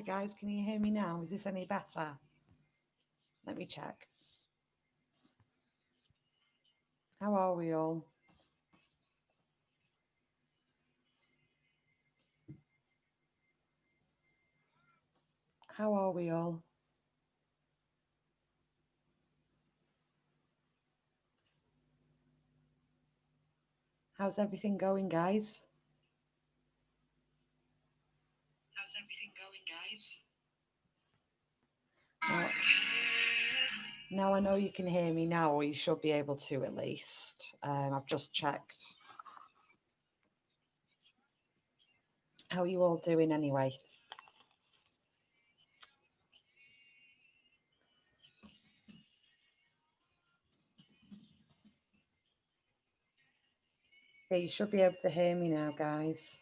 Hi guys, can you hear me now? Is this any better? Let me check. How are we all? How are we all? How's everything going, guys? How's everything going, guys? Now I know you can hear me now, or you should be able to at least. I've just checked. How are you all doing anyway? Yeah, you should be able to hear me now, guys.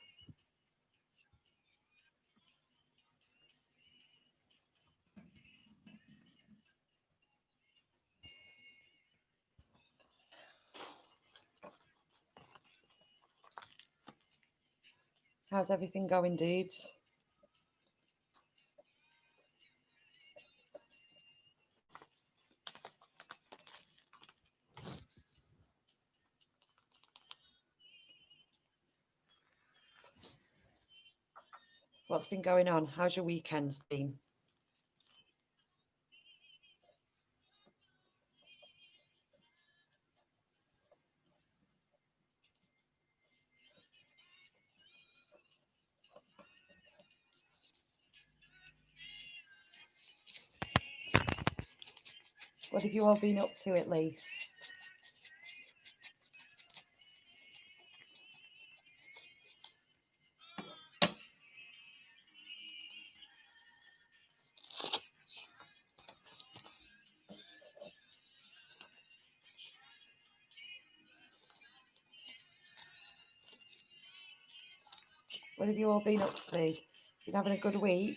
How's everything going, dudes? What's been going on? How's your weekends been? What have you all been up to at least? What have you all been up to? Been having a good week?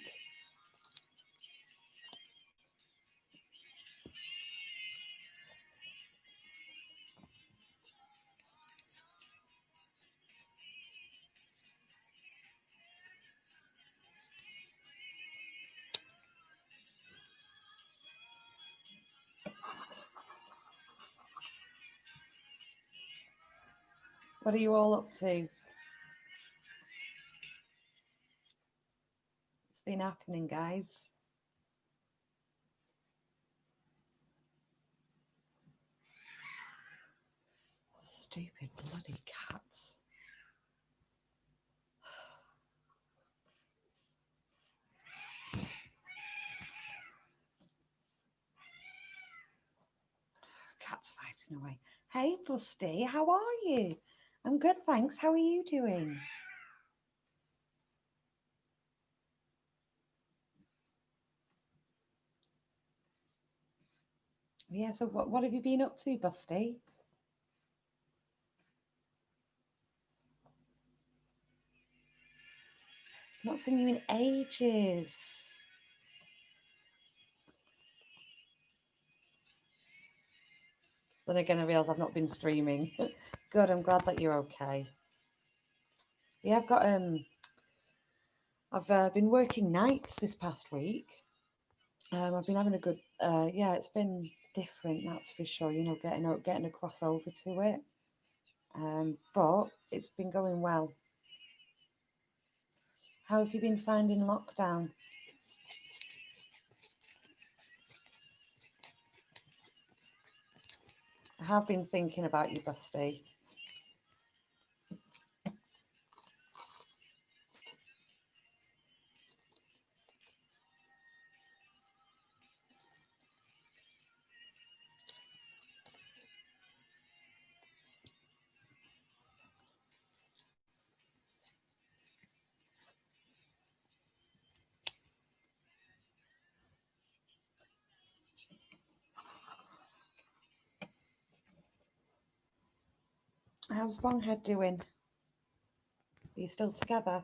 What are you all up to? What's been happening, guys? Stupid bloody cats. Cat's fighting away. Hey, Busty, how are you? I'm good, thanks. How are you doing? Yeah, so what have you been up to, Busty? Not seen you in ages. Then again, I realise I've not been streaming. Good, I'm glad that you're okay. Yeah, I've been working nights this past week. I've been having a good, yeah, it's been different, that's for sure. You know, getting across over to it. But it's been going well. How have you been finding lockdown? I have been thinking about you, Busty. How's Bonghead doing? Are you still together?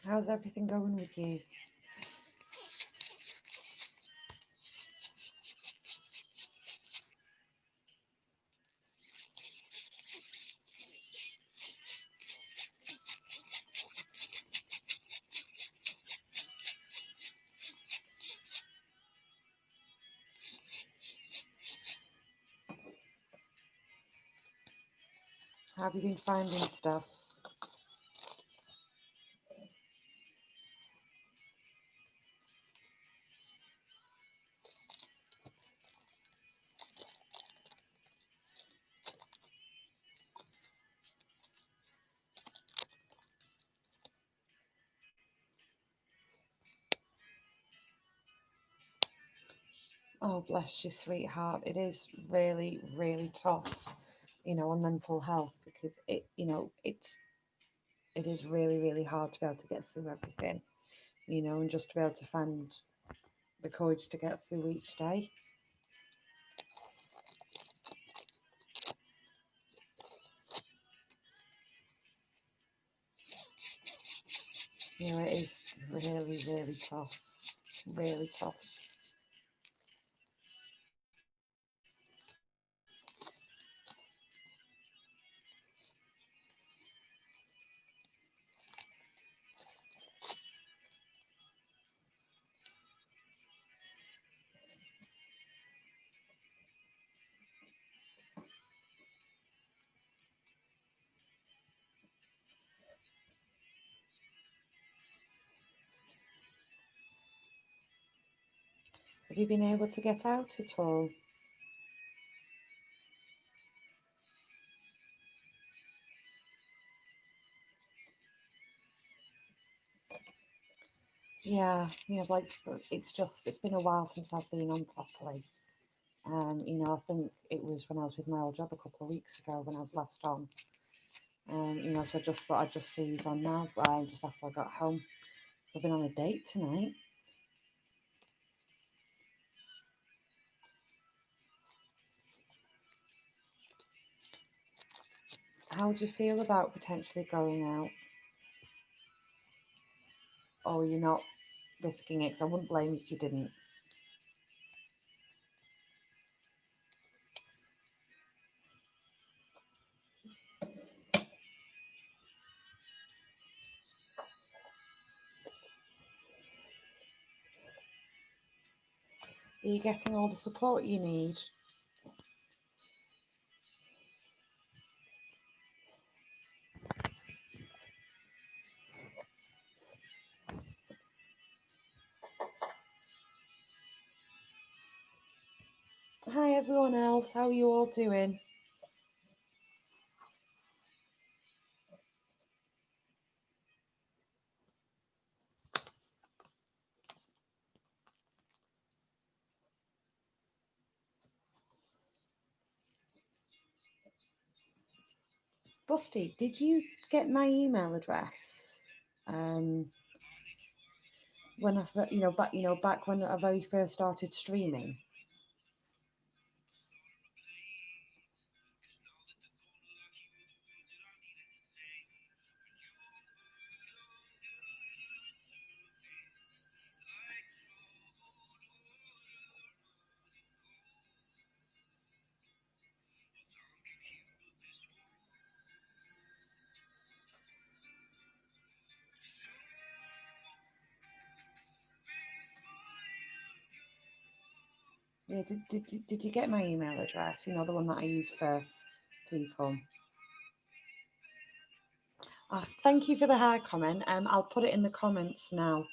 How's everything going with you? How have you been finding stuff? Oh, bless you, sweetheart. It is really, really tough, on mental health because it is really, really hard to be able to get through everything, and just to be able to find the courage to get through each day. It is really, really tough. Really tough. Have you been able to get out at all? Yeah, like it's been a while since I've been on properly. I think it was when I was with my old job a couple of weeks ago when I was last on. So I just thought I'd just see who's on now, just after I got home. So I've been on a date tonight. How do you feel about potentially going out? Or you're not risking it? Because I wouldn't blame you if you didn't. Are you getting all the support you need? Hi everyone else, how are you all doing? Busty, did you get my email address? When back when I very first started streaming. Yeah, did you get my email address? The one that I use for people. Thank you for the hard comment. I'll put it in the comments now.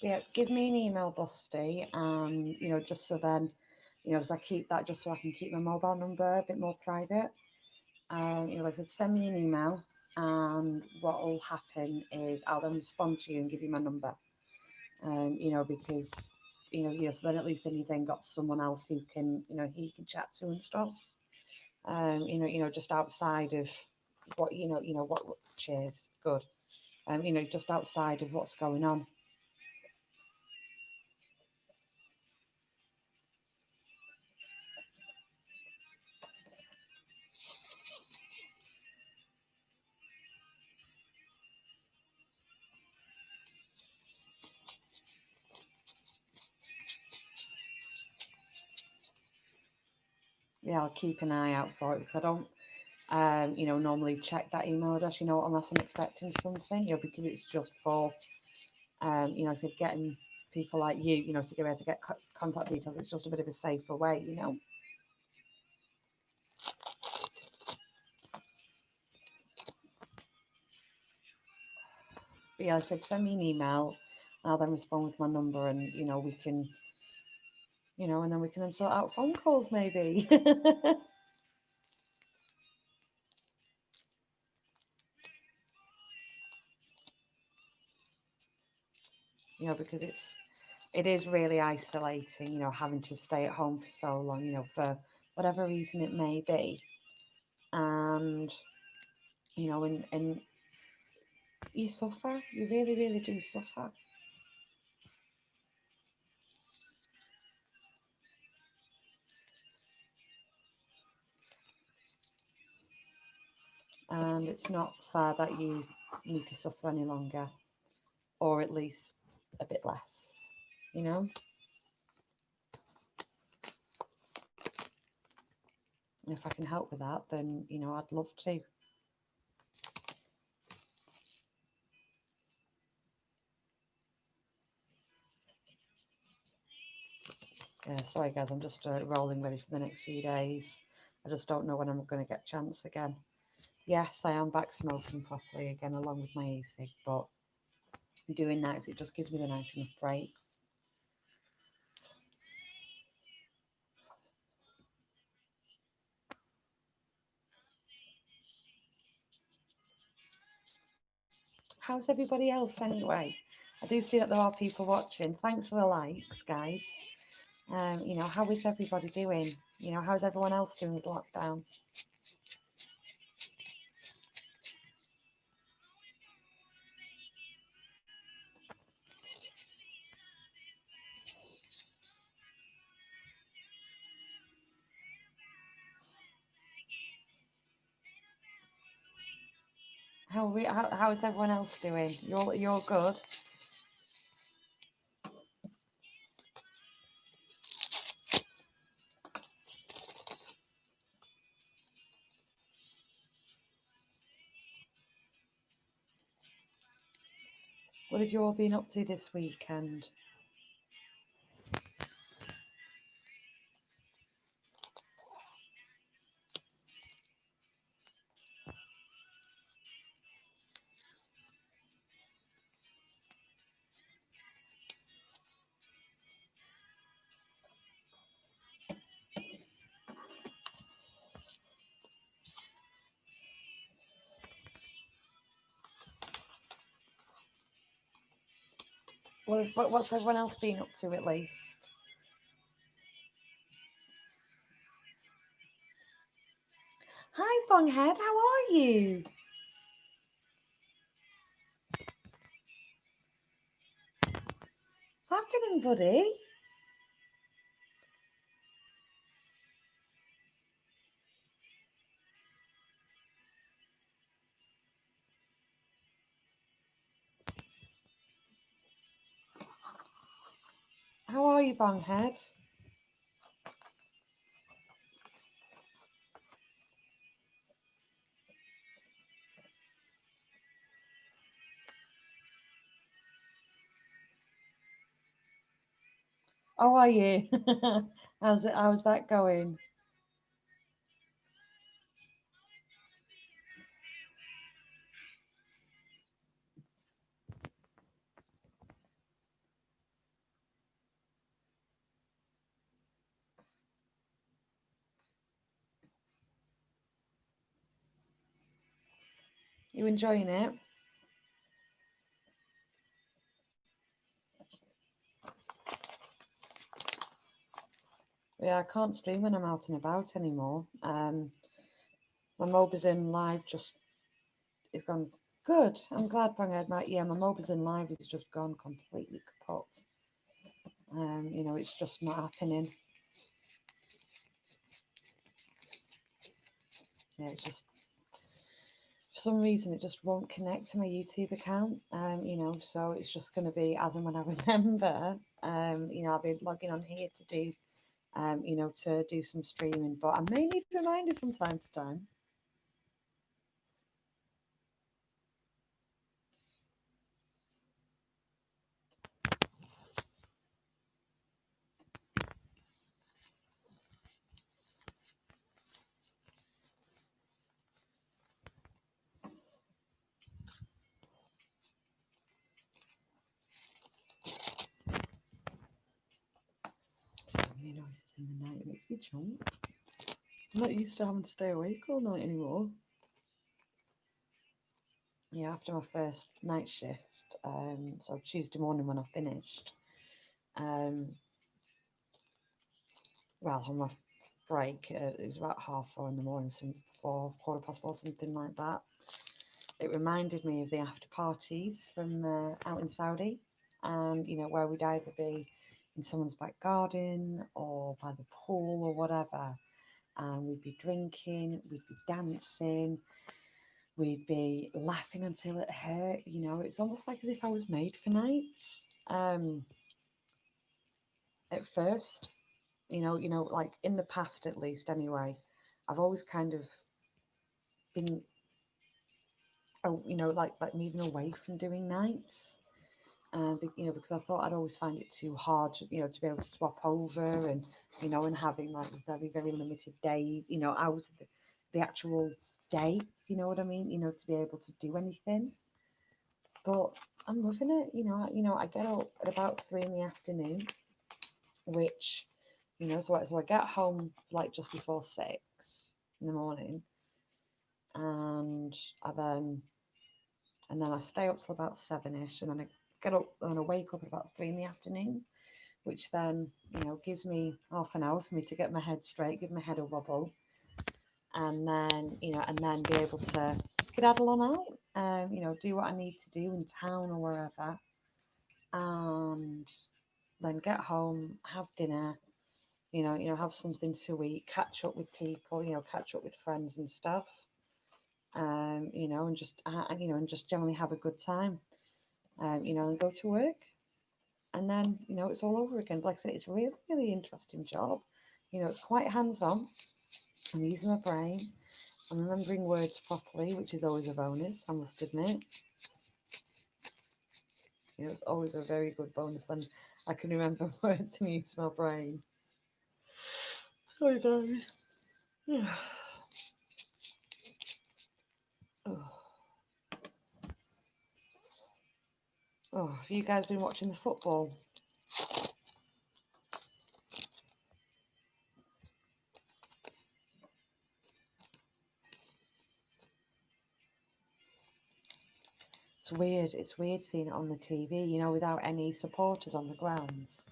Yeah, give me an email, Busty, and just so then, as I keep that, just so I can keep my mobile number a bit more private. Like I said, send me an email, and what will happen is I'll then respond to you and give you my number. Because so then at least then you've then got someone else who can, who you can chat to and stuff. Just outside of what cheers, good. Just outside of what's going on. Yeah, I'll keep an eye out for it because I don't, normally check that email address, unless I'm expecting something, because it's just for, so getting people like you, to be able to get contact details. It's just a bit of a safer way. But yeah, I said send me an email. I'll then respond with my number, and we can, and then we can then sort out phone calls maybe. Because it is really isolating, having to stay at home for so long, for whatever reason it may be. And, and you suffer, you really, really do suffer. And it's not fair that you need to suffer any longer, or at least a bit less, you know? And if I can help with that, then, I'd love to. Yeah, sorry guys, I'm just rolling ready for the next few days. I just don't know when I'm going to get a chance again. Yes, I am back smoking properly again, along with my e-cig, but doing nights, it just gives me the nice enough break. How's everybody else anyway? I do see that there are people watching. Thanks for the likes, guys. How is everybody doing? How's everyone else doing with lockdown? How is everyone else doing? You're good. What have you all been up to this weekend? What's everyone else been up to at least? Hi, Bonghead. How are you? What's happening, buddy? How are you, Bonghead? How are you? How's that going? You enjoying it? Yeah, I can't stream when I'm out and about anymore. My mobizen live just is gone. Good. I'm glad bonghead. My mobizen live is just gone completely kaput. It's just not happening. Yeah, it's just for some reason it just won't connect to my YouTube account. So it's just going to be as and when I remember. I'll be logging on here to do, to do some streaming, but I may need reminders from time to time. So many noises in the night, it makes me jump. I'm not used to having to stay awake all night anymore. Yeah, after my first night shift, so Tuesday morning when I finished, well, on my break, it was about 4:30 in the morning, some 4, 4:15, something like that. It reminded me of the after parties from out in Saudi, and where we'd either be in someone's back garden or by the pool or whatever, and we'd be drinking, we'd be dancing, we'd be laughing until it hurt. It's almost like as if I was made for nights. At first, like in the past at least, anyway, I've always kind of been, like moving away from doing nights. Because I thought I'd always find it too hard, to be able to swap over and having like very, very limited days, hours of the actual day, if you know what I mean, to be able to do anything. But I'm loving it, I get up at about 3 in the afternoon, which, so I get home like just before 6 in the morning, and then I stay up till about 7ish, and then I get up and I wake up at about 3 in the afternoon, which then gives me half an hour for me to get my head straight, give my head a wobble, and then be able to skedaddle on out, do what I need to do in town or wherever, and then get home, have dinner, have something to eat, catch up with people, catch up with friends and stuff, and just generally have a good time, and go to work, and then it's all over again. Like I said, it's a really, really interesting job. It's quite hands-on. I'm using my brain. I'm remembering words properly, which is always a bonus, I must admit. It's always a very good bonus when I can remember words and use my brain. Sorry, guys. Yeah. Oh, have you guys been watching the football? It's weird. It's weird seeing it on the TV, without any supporters on the grounds.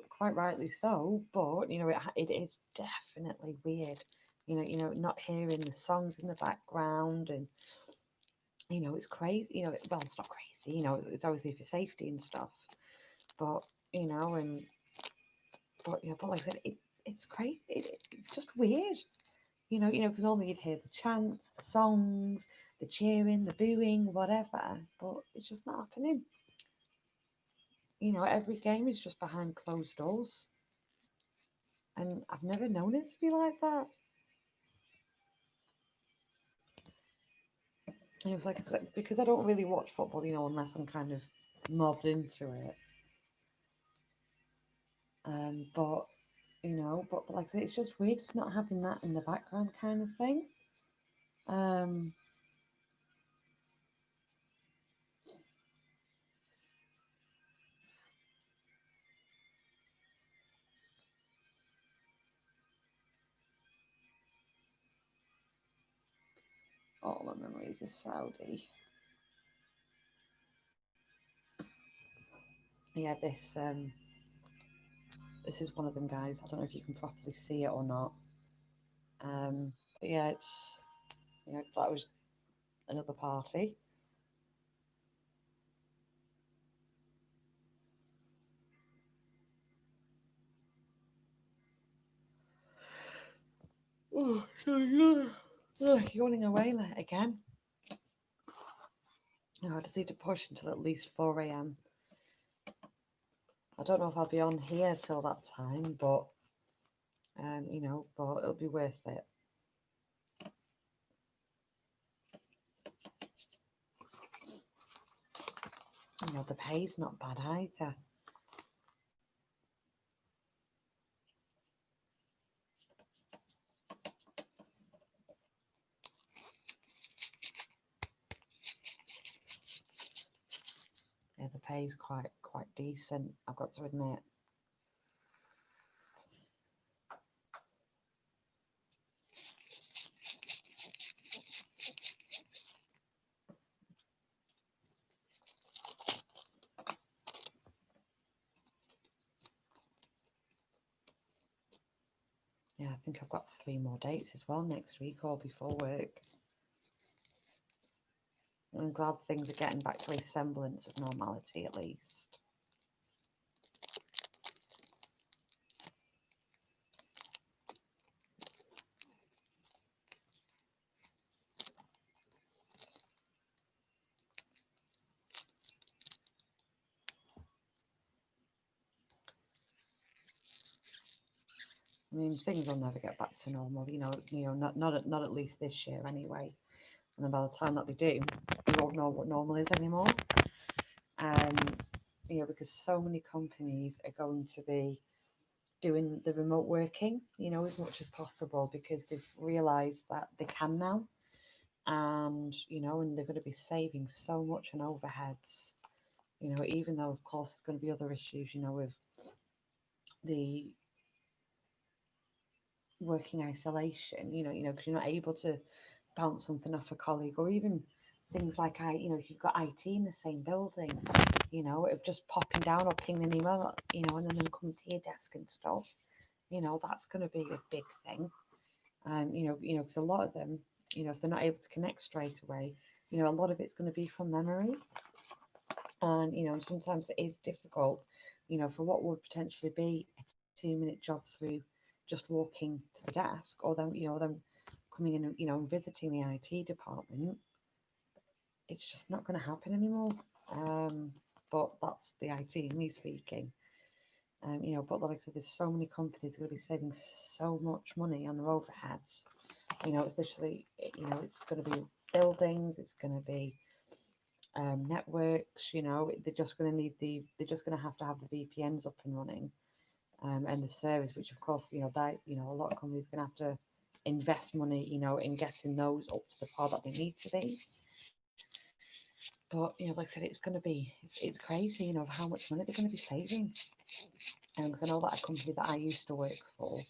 Quite rightly so, but it is definitely weird. Not hearing the songs in the background, and it's crazy. Well, it's not crazy. It's obviously for safety and stuff, but but like I said, it's crazy. It's just weird. Because normally you'd hear the chants, the songs, the cheering, the booing, whatever, but it's just not happening. Every game is just behind closed doors, and I've never known it to be like that. And it was like because I don't really watch football, unless I'm kind of mobbed into it. But but like I say, it's just weird just not having that in the background kind of thing. Um, all my memories is Saudi. Yeah, this is one of them, guys. I don't know if you can properly see it or not. But yeah, it's that was another party. Oh, so yeah. Oh, yawning away again. Oh, I just need to push until at least 4 a.m. I don't know if I'll be on here till that time, but but it'll be worth it. The pay's not bad either. Yeah, the pay's quite decent, I've got to admit. Yeah, I think I've got 3 more dates as well next week, all before work. I'm glad things are getting back to a semblance of normality at least. I mean, things will never get back to normal, not at least this year anyway. And then by the time that they do, we won't know what normal is anymore. Um, because so many companies are going to be doing the remote working, as much as possible because they've realised that they can now, and they're going to be saving so much on overheads. Even though of course there's going to be other issues, with the working isolation, because you're not able to bounce something off a colleague, or even things like if you've got IT in the same building, of just popping down or pinging an email, and then them coming to your desk and stuff, that's going to be a big thing. Because a lot of them, if they're not able to connect straight away, a lot of it's going to be from memory, and sometimes it is difficult, for what would potentially be a 2-minute job through just walking to the desk, or them coming in and and visiting the IT department. It's just not going to happen anymore. But that's the IT in me speaking. But like I said, there's so many companies going to be saving so much money on their overheads. It's literally, it's going to be buildings, it's going to be networks. They're just going to they're just going to have the VPNs up and running, and the service, which of course, a lot of companies are going to have to invest money, in getting those up to the par that they need to be. But like I said, it's going to be it's crazy, how much money they're going to be saving. Because I know that a company that I used to work for,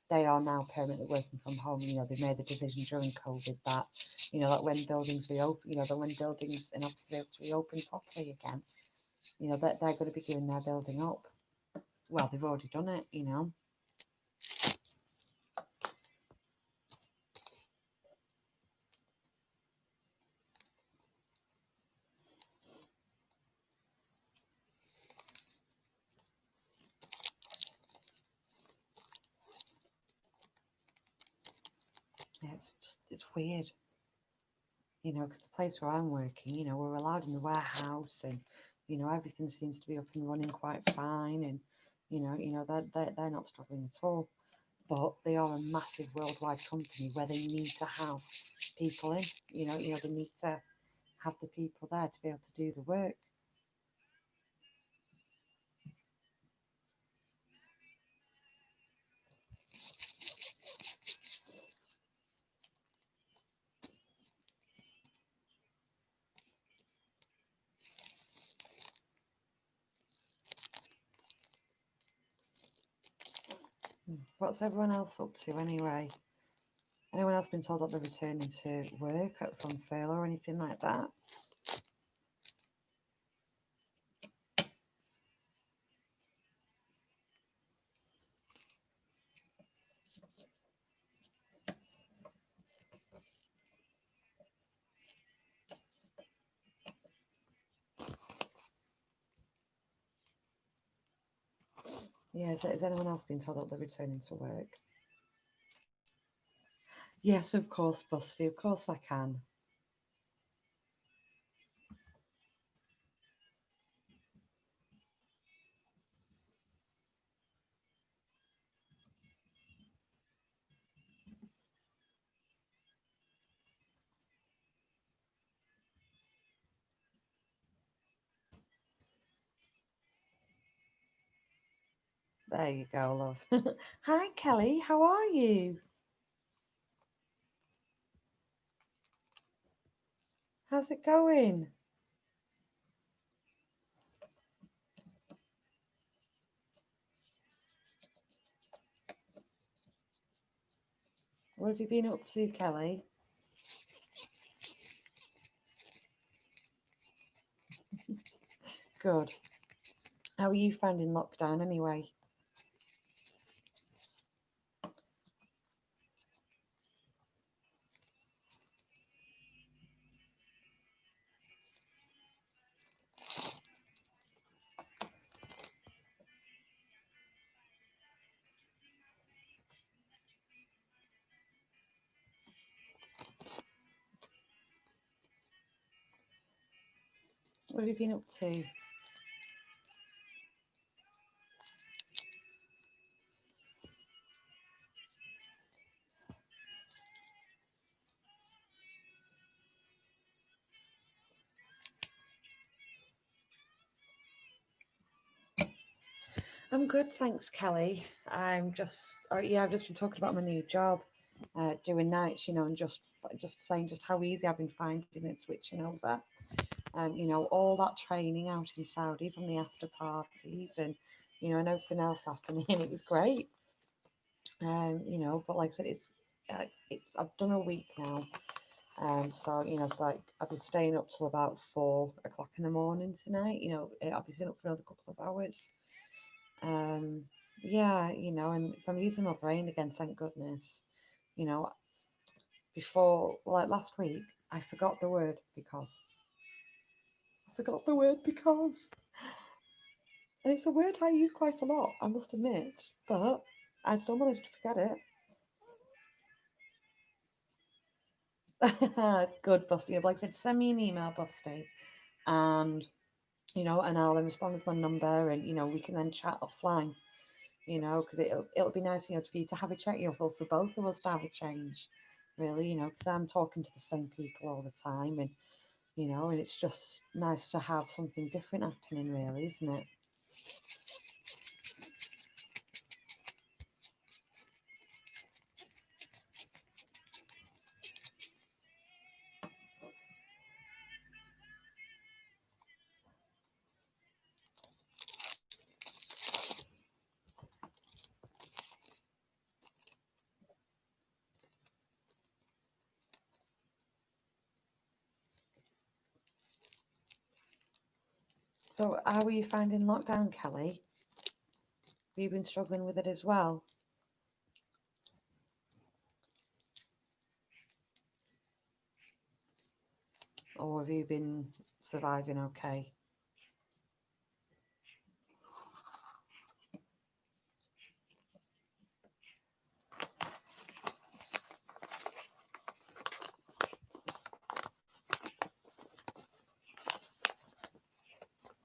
they are now permanently working from home. They made the decision during COVID that, that when buildings reopen, that when buildings and offices are able to reopen properly again, that they're going to be giving their building up. Well, they've already done it. Yeah, it's weird, because the place where I'm working, we're allowed in the warehouse, and everything seems to be up and running quite fine, and they're not struggling at all. But they are a massive worldwide company where they need to have people in. They need to have the people there to be able to do the work. What's everyone else up to anyway? Anyone else been told that they're returning to work from furlough or anything like that? Yeah, has anyone else been told that they're returning to work? Yes, of course, Busty. Of course I can. There you go, love. Hi, Kelly. How are you? How's it going? What have you been up to, Kelly? Good. How are you finding lockdown anyway? What have you been up to? I'm good, thanks, Kelly. I've just been talking about my new job, doing nights, and just saying just how easy I've been finding it switching over. All that training out in Saudi from the after parties and everything else happening. It was great. But like I said, it's I've done a week now. So like I'll be staying up till about 4 o'clock in the morning tonight. I'll be staying up for another couple of hours. Um, yeah, and so I'm using my brain again, thank goodness. You know, before, like last week, I forgot the word because. I forgot the word because. And it's a word I use quite a lot, I must admit, but I still managed to forget it. Good, Busty. Like I said, send me an email, Busty, and and I'll then respond with my number, and we can then chat offline. Because it'll be nice, for you to have a chat, for both of us to have a change, really, because I'm talking to the same people all the time, and it's just nice to have something different happening, really, isn't it? So, how are you finding lockdown, Kelly? Have you been struggling with it as well, or have you been surviving okay?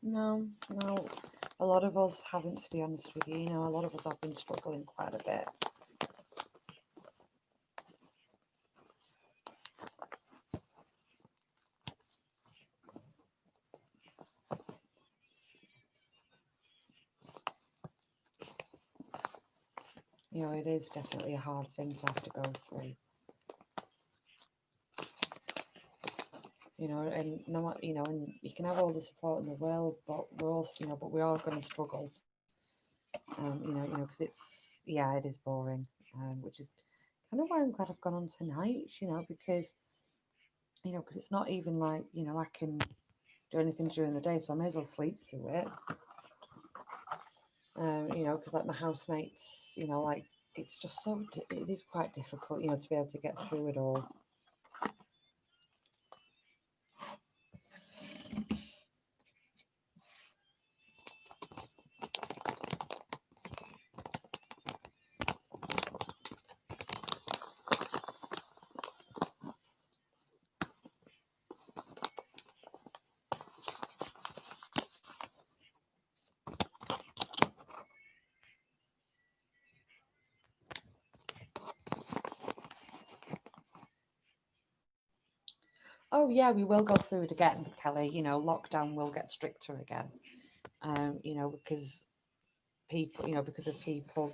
No, no. A lot of us haven't, to be honest with you. A lot of us have been struggling quite a bit. It is definitely a hard thing to have to go through. And no, and you can have all the support in the world, but but we are going to struggle. Because it's, yeah, it is boring, which is I know why I'm glad I've gone on tonight, because it's not even like, I can do anything during the day, so I may as well sleep through it. Because like my housemates, like it's just it is quite difficult, to be able to get through it all. Oh yeah, we will go through it again, Kelly. Lockdown will get stricter again. Because because of people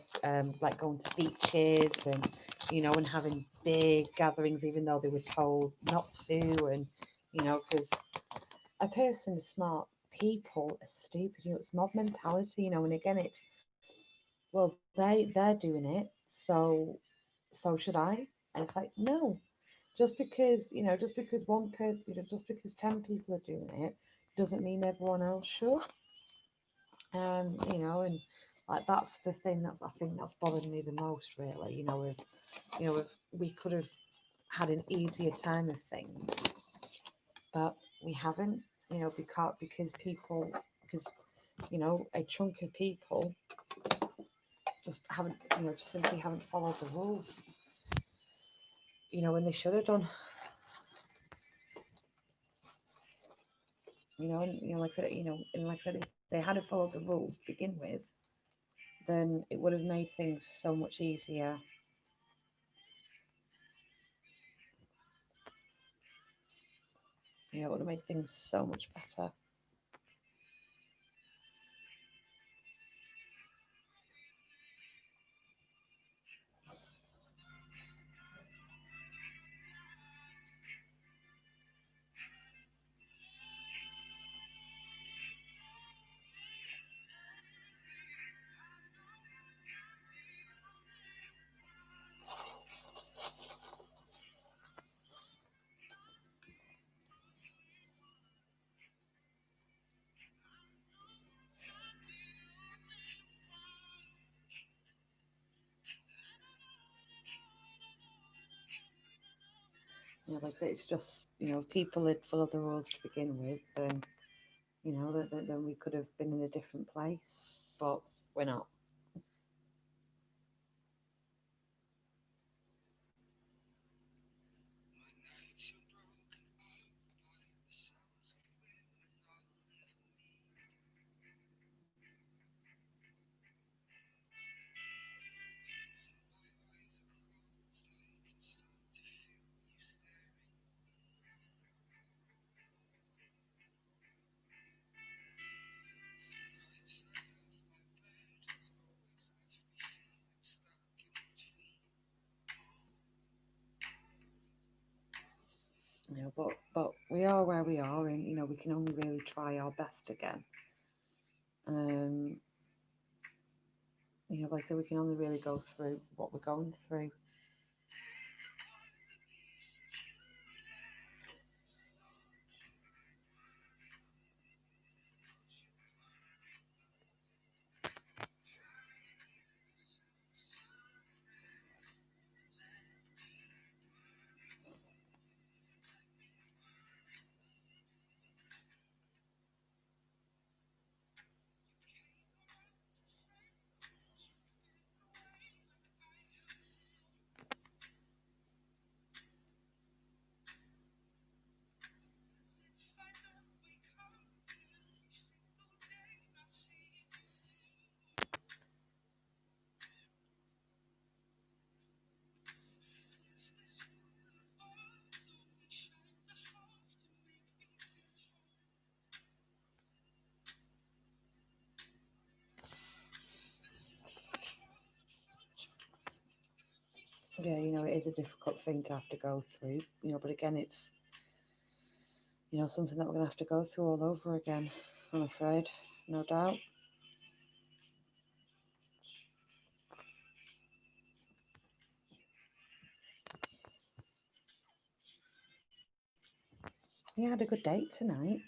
like going to beaches and having big gatherings, even though they were told not to, and because a person is smart, people are stupid. It's mob mentality. And again, it's well, they're doing it, so should I? And it's like no, just because one person, just because 10 people are doing it, doesn't mean everyone else should. And like that's the thing that I think that's bothered me the most, really. If we could have had an easier time of things, but we haven't. Because a chunk of people just simply haven't followed the rules. And they should have done. Like I said, if they hadn't followed the rules to begin with, then it would have made things so much easier. It would have made things so much better. Like it's just, if people had followed the rules to begin with, then, then we could have been in a different place. But we're not. But we are where we are, and we can only really try our best again. Um, like I said, we can only really go through what we're going through. Yeah, it is a difficult thing to have to go through. But again, it's something that we're gonna have to go through all over again. I'm afraid, no doubt. You had a good date tonight.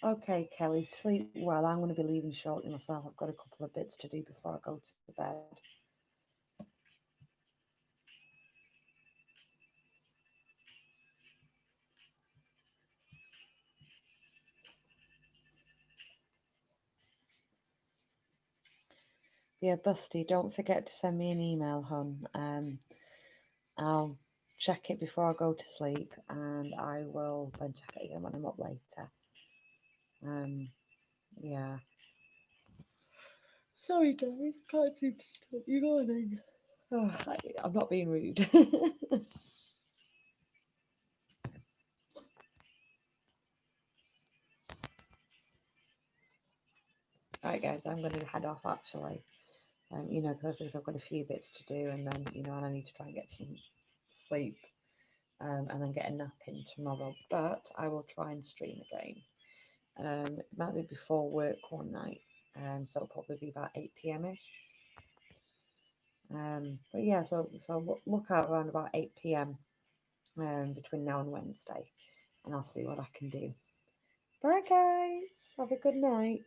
Okay, Kelly, sleep well. I'm going to be leaving shortly myself. I've got a couple of bits to do before I go to bed. Yeah, Busty, don't forget to send me an email, hon. I'll check it before I go to sleep, and I will then check it again when I'm up later. Um, yeah. Sorry, guys, can't seem to stop you yawning. Oh, I'm not being rude. Right, guys, I'm going to head off actually. Because I've got a few bits to do, and then and I need to try and get some sleep, and then get a nap in tomorrow. But I will try and stream again. It might be before work one night, so it'll probably be about 8 p.m. ish. But yeah, so look out around about 8 p.m. Between now and Wednesday, and I'll see what I can do. Bye, guys. Have a good night.